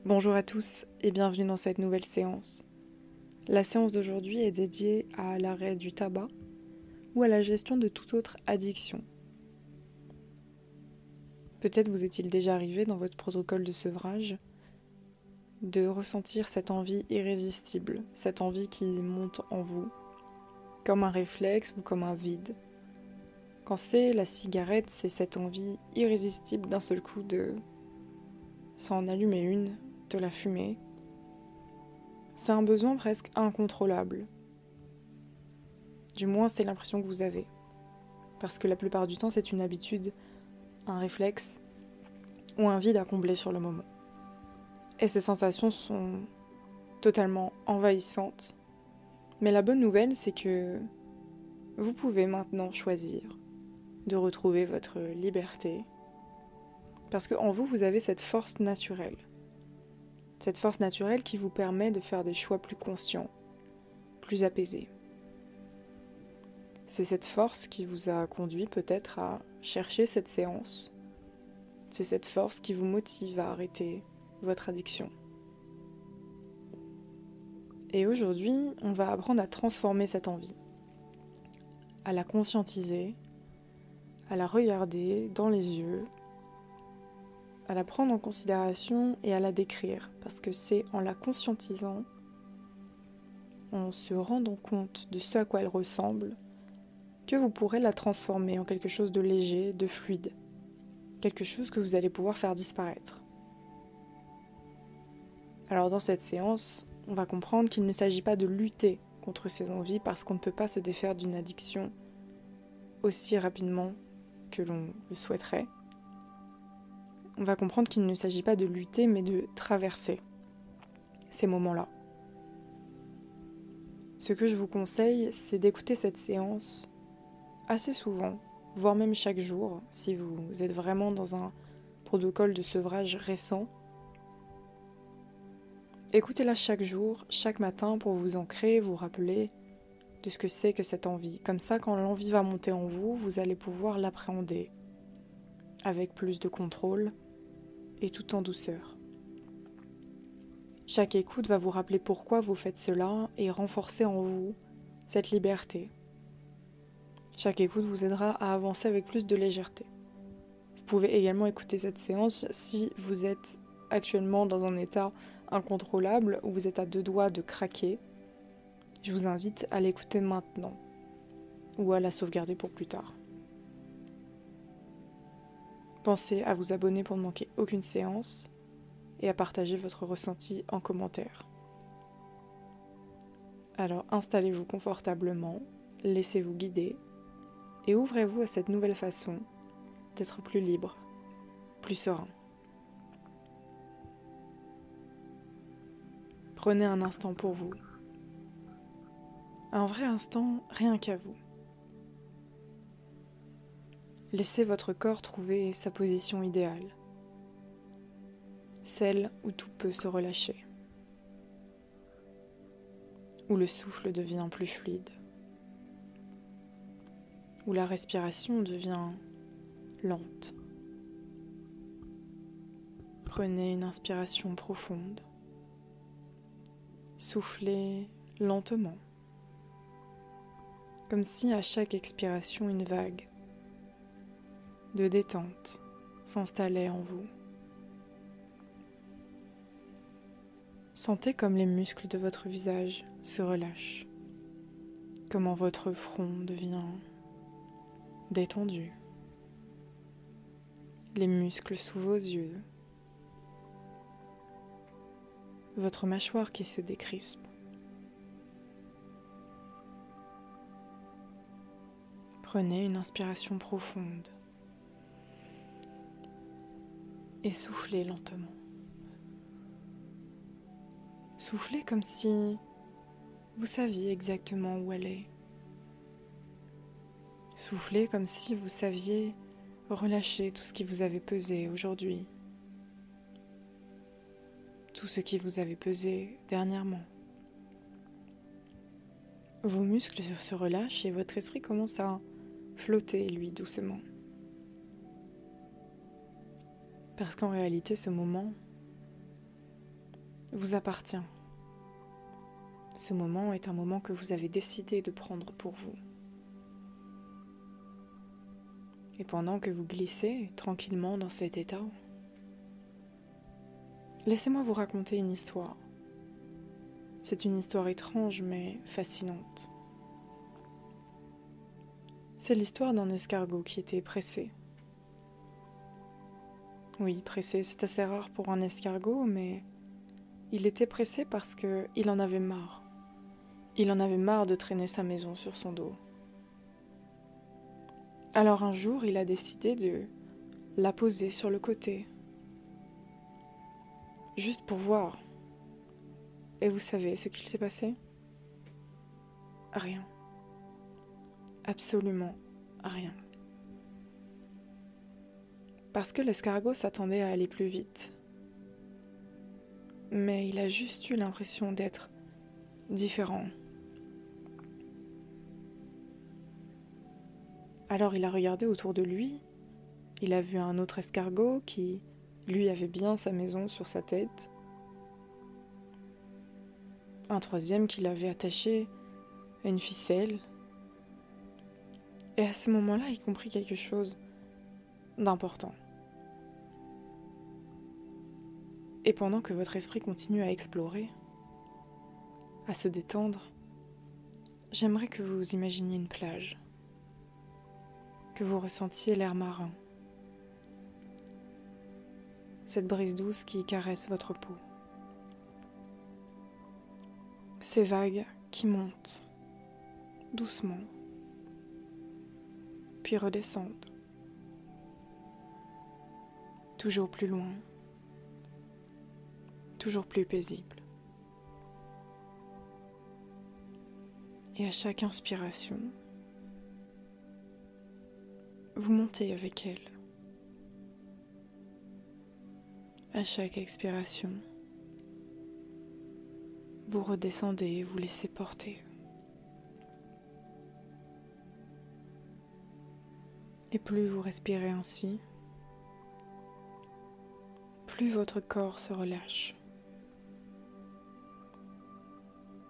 Bonjour à tous et bienvenue dans cette nouvelle séance. La séance d'aujourd'hui est dédiée à l'arrêt du tabac ou à la gestion de toute autre addiction. Peut-être vous est-il déjà arrivé dans votre protocole de sevrage de ressentir cette envie irrésistible, cette envie qui monte en vous, comme un réflexe ou comme un vide. Quand c'est la cigarette, c'est cette envie irrésistible d'un seul coup de s'en allumer une, de la fumer. C'est un besoin presque incontrôlable. Du moins, c'est l'impression que vous avez. Parce que la plupart du temps, c'est une habitude, un réflexe ou un vide à combler sur le moment. Et ces sensations sont totalement envahissantes. Mais la bonne nouvelle, c'est que vous pouvez maintenant choisir de retrouver votre liberté. Parce qu'en vous, vous avez cette force naturelle. Cette force naturelle qui vous permet de faire des choix plus conscients, plus apaisés. C'est cette force qui vous a conduit peut-être à chercher cette séance. C'est cette force qui vous motive à arrêter votre addiction. Et aujourd'hui, on va apprendre à transformer cette envie, à la conscientiser, à la regarder dans les yeux, à la prendre en considération et à la décrire, parce que c'est en la conscientisant, en se rendant compte de ce à quoi elle ressemble, que vous pourrez la transformer en quelque chose de léger, de fluide, quelque chose que vous allez pouvoir faire disparaître. Alors dans cette séance, on va comprendre qu'il ne s'agit pas de lutter contre ces envies parce qu'on ne peut pas se défaire d'une addiction aussi rapidement que l'on le souhaiterait. On va comprendre qu'il ne s'agit pas de lutter mais de traverser ces moments-là. Ce que je vous conseille, c'est d'écouter cette séance assez souvent, voire même chaque jour, si vous êtes vraiment dans un protocole de sevrage récent. Écoutez-la chaque jour, chaque matin pour vous ancrer, vous rappeler de ce que c'est que cette envie. Comme ça, quand l'envie va monter en vous, vous allez pouvoir l'appréhender avec plus de contrôle et tout en douceur. Chaque écoute va vous rappeler pourquoi vous faites cela et renforcer en vous cette liberté. Chaque écoute vous aidera à avancer avec plus de légèreté. Vous pouvez également écouter cette séance si vous êtes actuellement dans un état incontrôlable où vous êtes à deux doigts de craquer. Je vous invite à l'écouter maintenant ou à la sauvegarder pour plus tard. Pensez à vous abonner pour ne manquer aucune séance et à partager votre ressenti en commentaire. Alors installez-vous confortablement, laissez-vous guider et ouvrez-vous à cette nouvelle façon d'être plus libre, plus serein. Prenez un instant pour vous. Un vrai instant rien qu'à vous. Laissez votre corps trouver sa position idéale, celle où tout peut se relâcher, où le souffle devient plus fluide, où la respiration devient lente. Prenez une inspiration profonde, soufflez lentement, comme si à chaque expiration une vague de détente s'installait en vous. Sentez comme les muscles de votre visage se relâchent, comment votre front devient détendu, les muscles sous vos yeux, votre mâchoire qui se décrispe. Prenez une inspiration profonde et soufflez lentement. Soufflez comme si vous saviez exactement où aller. Soufflez comme si vous saviez relâcher tout ce qui vous avait pesé aujourd'hui, tout ce qui vous avait pesé dernièrement. Vos muscles se relâchent et votre esprit commence à flotter, lui, doucement. Parce qu'en réalité, ce moment, vous appartient. Ce moment est un moment que vous avez décidé de prendre pour vous. Et pendant que vous glissez tranquillement dans cet état, laissez-moi vous raconter une histoire. C'est une histoire étrange mais fascinante. C'est l'histoire d'un escargot qui était pressé. Oui, pressé, c'est assez rare pour un escargot, mais il était pressé parce qu'il en avait marre. Il en avait marre de traîner sa maison sur son dos. Alors un jour, il a décidé de la poser sur le côté, juste pour voir. Et vous savez ce qu'il s'est passé? Rien. Absolument rien. Parce que l'escargot s'attendait à aller plus vite. Mais il a juste eu l'impression d'être différent. Alors il a regardé autour de lui, il a vu un autre escargot qui, lui, avait bien sa maison sur sa tête. Un troisième qui l'avait attaché à une ficelle. Et à ce moment-là, il comprit quelque chose d'important. Et pendant que votre esprit continue à explorer, à se détendre, j'aimerais que vous imaginiez une plage, que vous ressentiez l'air marin, cette brise douce qui caresse votre peau, ces vagues qui montent doucement, puis redescendent, toujours plus loin, toujours plus paisible. Et à chaque inspiration, vous montez avec elle. À chaque expiration, vous redescendez et vous laissez porter. Et plus vous respirez ainsi, plus votre corps se relâche,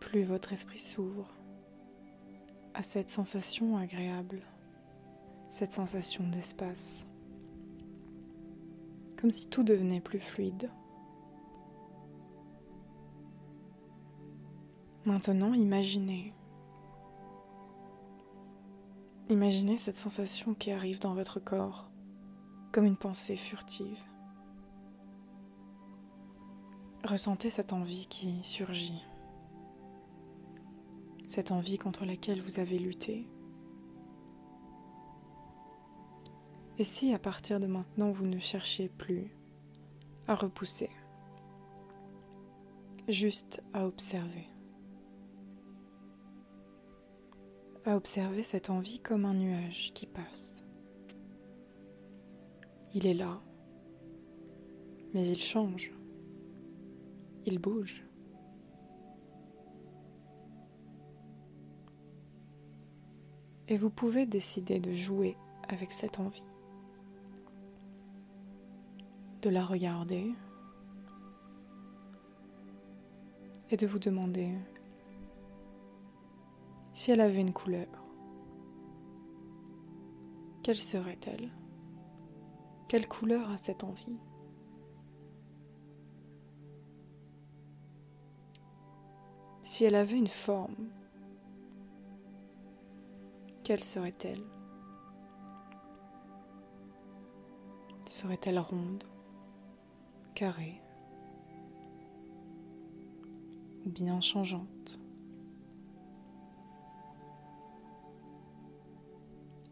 plus votre esprit s'ouvre à cette sensation agréable, cette sensation d'espace, comme si tout devenait plus fluide. Maintenant, imaginez cette sensation qui arrive dans votre corps, comme une pensée furtive. Ressentez cette envie qui surgit, cette envie contre laquelle vous avez lutté. Et si à partir de maintenant vous ne cherchiez plus à repousser, juste à observer cette envie comme un nuage qui passe. Il est là, mais il change, il bouge. Et vous pouvez décider de jouer avec cette envie, de la regarder et de vous demander si elle avait une couleur. Quelle serait-elle? Quelle couleur a cette envie? Si elle avait une forme, quelle serait-elle? Serait-elle ronde, carrée ou bien changeante?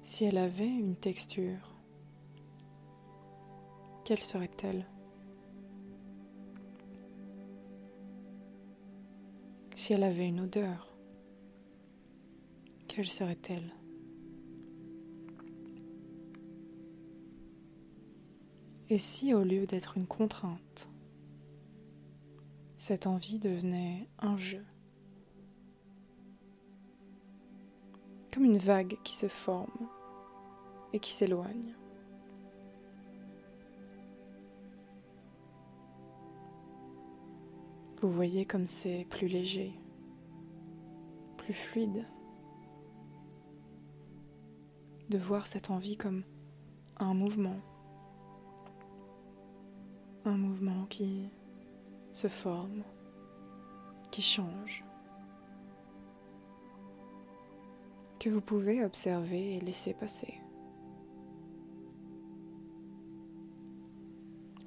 Si elle avait une texture, quelle serait-elle? Si elle avait une odeur, quelle serait-elle? Et si au lieu d'être une contrainte, cette envie devenait un jeu, comme une vague qui se forme et qui s'éloigne. Vous voyez comme c'est plus léger, plus fluide, de voir cette envie comme un mouvement qui se forme, qui change, que vous pouvez observer et laisser passer.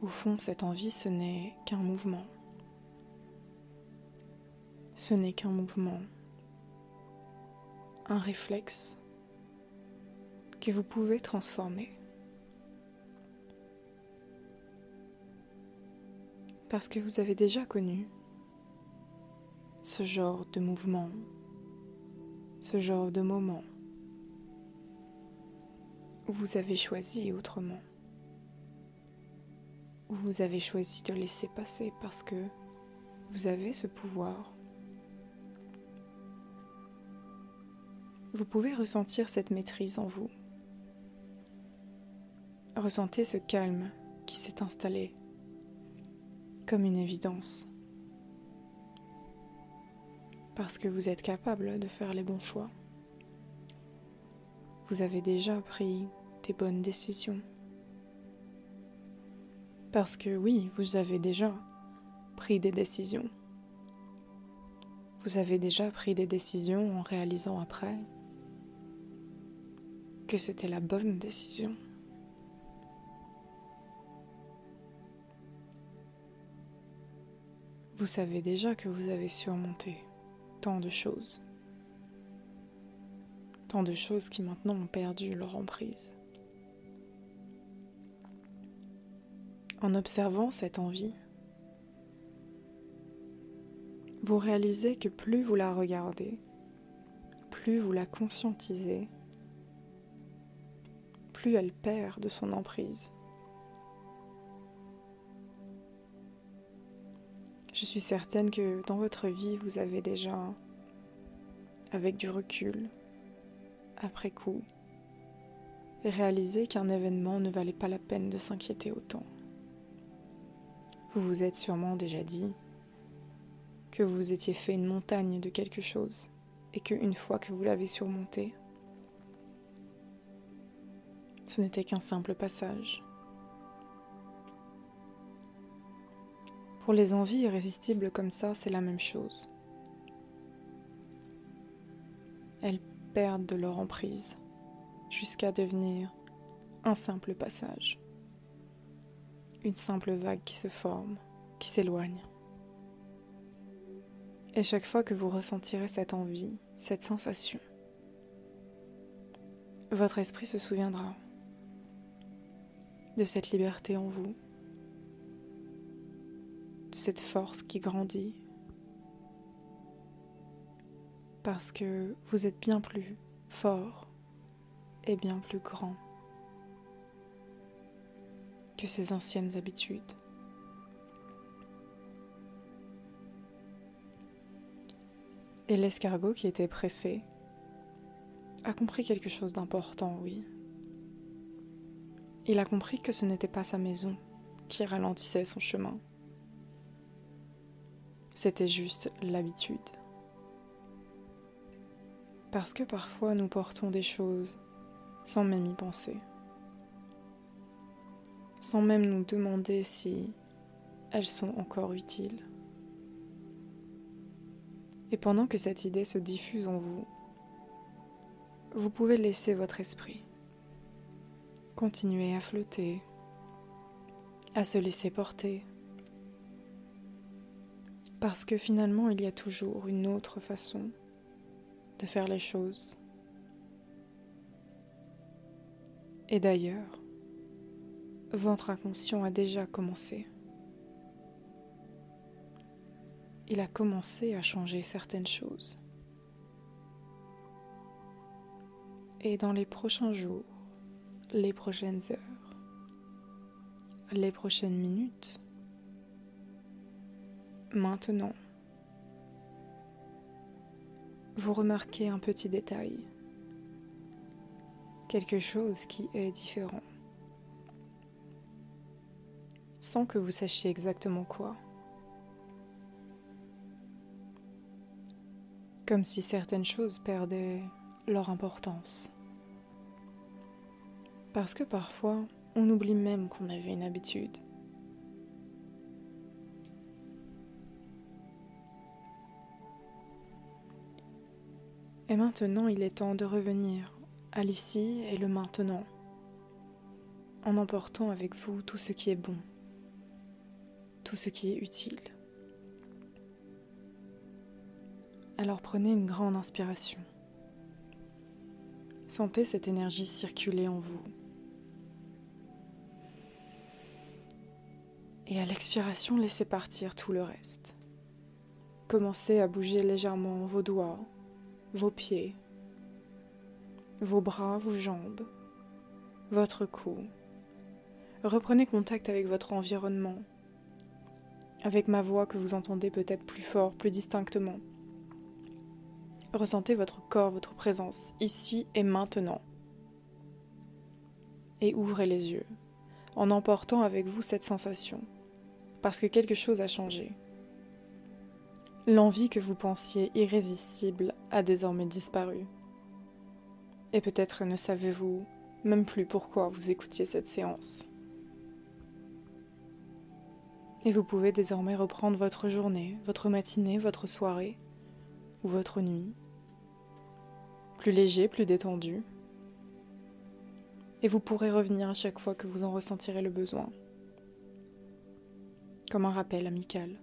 Au fond, cette envie, ce n'est qu'un mouvement. Ce n'est qu'un mouvement, un réflexe que vous pouvez transformer. Parce que vous avez déjà connu ce genre de mouvement, ce genre de moment où vous avez choisi autrement, où vous avez choisi de laisser passer parce que vous avez ce pouvoir. Vous pouvez ressentir cette maîtrise en vous. Ressentez ce calme qui s'est installé comme une évidence. Parce que vous êtes capable de faire les bons choix. Vous avez déjà pris des bonnes décisions. Parce que oui, vous avez déjà pris des décisions. Vous avez déjà pris des décisions en réalisant après que c'était la bonne décision. Vous savez déjà que vous avez surmonté tant de choses qui maintenant ont perdu leur emprise. En observant cette envie, vous réalisez que plus vous la regardez, plus vous la conscientisez, plus elle perd de son emprise. Je suis certaine que dans votre vie, vous avez déjà, avec du recul, après coup, réalisé qu'un événement ne valait pas la peine de s'inquiéter autant. Vous vous êtes sûrement déjà dit que vous vous étiez fait une montagne de quelque chose et qu'une fois que vous l'avez surmonté, ce n'était qu'un simple passage. Pour les envies irrésistibles comme ça, c'est la même chose. Elles perdent de leur emprise jusqu'à devenir un simple passage. Une simple vague qui se forme, qui s'éloigne. Et chaque fois que vous ressentirez cette envie, cette sensation, votre esprit se souviendra de cette liberté en vous, de cette force qui grandit, parce que vous êtes bien plus fort et bien plus grand que ces anciennes habitudes. Et l'escargot qui était pressé a compris quelque chose d'important, oui. Il a compris que ce n'était pas sa maison qui ralentissait son chemin. C'était juste l'habitude. Parce que parfois nous portons des choses sans même y penser. Sans même nous demander si elles sont encore utiles. Et pendant que cette idée se diffuse en vous, vous pouvez laisser votre esprit continuer à flotter, à se laisser porter. Parce que finalement, il y a toujours une autre façon de faire les choses. Et d'ailleurs, votre inconscient a déjà commencé. Il a commencé à changer certaines choses. Et dans les prochains jours, les prochaines heures, les prochaines minutes, maintenant, vous remarquez un petit détail, quelque chose qui est différent, sans que vous sachiez exactement quoi. Comme si certaines choses perdaient leur importance. Parce que parfois, on oublie même qu'on avait une habitude. Et maintenant, il est temps de revenir à l'ici et le maintenant, en emportant avec vous tout ce qui est bon, tout ce qui est utile. Alors prenez une grande inspiration. Sentez cette énergie circuler en vous. Et à l'expiration, laissez partir tout le reste. Commencez à bouger légèrement vos doigts, vos pieds, vos bras, vos jambes, votre cou. Reprenez contact avec votre environnement, avec ma voix que vous entendez peut-être plus fort, plus distinctement. Ressentez votre corps, votre présence, ici et maintenant. Et ouvrez les yeux, en emportant avec vous cette sensation, parce que quelque chose a changé. L'envie que vous pensiez irrésistible a désormais disparu. Et peut-être ne savez-vous même plus pourquoi vous écoutiez cette séance. Et vous pouvez désormais reprendre votre journée, votre matinée, votre soirée ou votre nuit, plus léger, plus détendu. Et vous pourrez revenir à chaque fois que vous en ressentirez le besoin, comme un rappel amical.